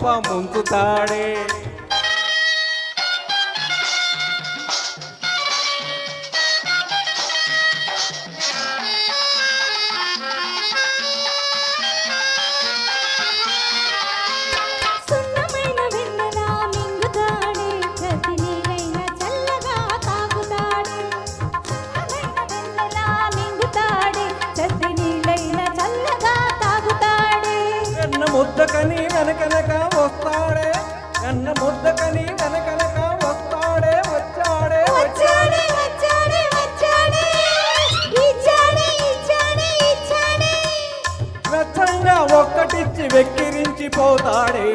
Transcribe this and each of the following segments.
కొంప ముంచుతాడే. ముద్దకని వెనకనక వస్తాడే, కన్న ముద్దకని వెనకనక వస్తాడే, వచ్చాడే వచ్చాడే వచ్చాడే వచ్చాడే ఇచ్చాడే ఇచ్చాడే ఇచ్చాడే, వెచ్చంగా ఒక్కటిచ్చి వెక్కిరించి పోతాడే.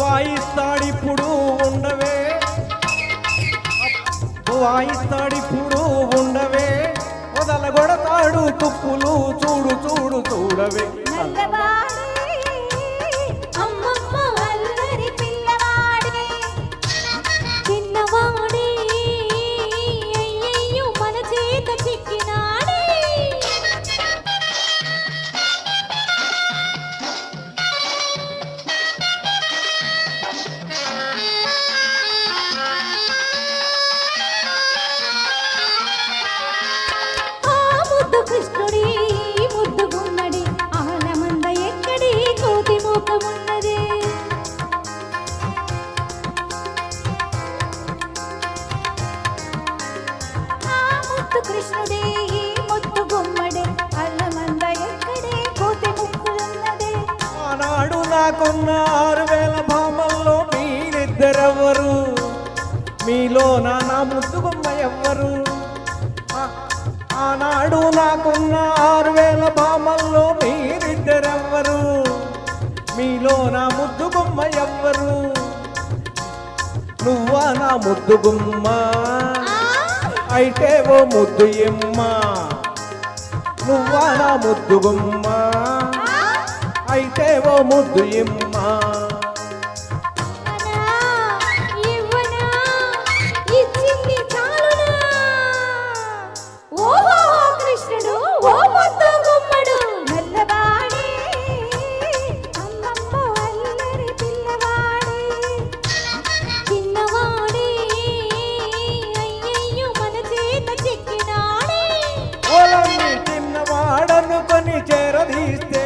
వాయిస్తాడిప్పుడు ఉండవే, వాయిస్తాడిప్పుడు ఉండవే, వదలగొడతాడు తుప్పులు చూడు చూడు చూడవే. కృష్ణుడి ముద్దు గుమ్మడి ఆలమంద ఎక్కడి కోతి మోకమున్నది. ఆ ముద్దు కృష్ణుడి ముద్దు గుమ్మడి ఆలమంద ఎక్కడి కోతి ముక్కులున్నది. ఆనాడు నాకున్న 6000 భామల్లో మీరిద్దరెవ్వరు, మీలో నా ముద్దు గుమ్మ ఎవ్వరు. ఆనాడు నాకున్న 6000 భామల్లో మీరిద్దరెవ్వరు, మీలో నా ముద్దు గుమ్మ ఎవ్వరు. నువ్వా నా ముద్దు గుమ్మ అయితే ఓ ముద్దు ఎమ్మ, నువ్వా నా ముద్దు గుమ్మ అయితే ఓ ముద్దు ఎమ్మ. చిన్నవాడనుకొని చేరదీస్తే,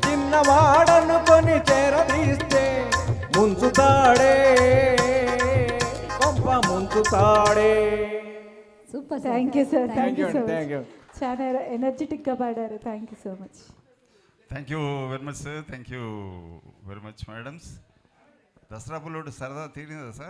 చిన్నవాడనుకొని చేరదీస్తే ముంచుతాడే, కొంప ముంచుతాడే. Super, thank you sir, thank you thank you. చాలా ఎనర్జెటిక్గా పాడారు. Thank you so much. Thank you very much sir, thank you very much madams. Dasara పుల్లోడు సరదా తీరిందా సార్?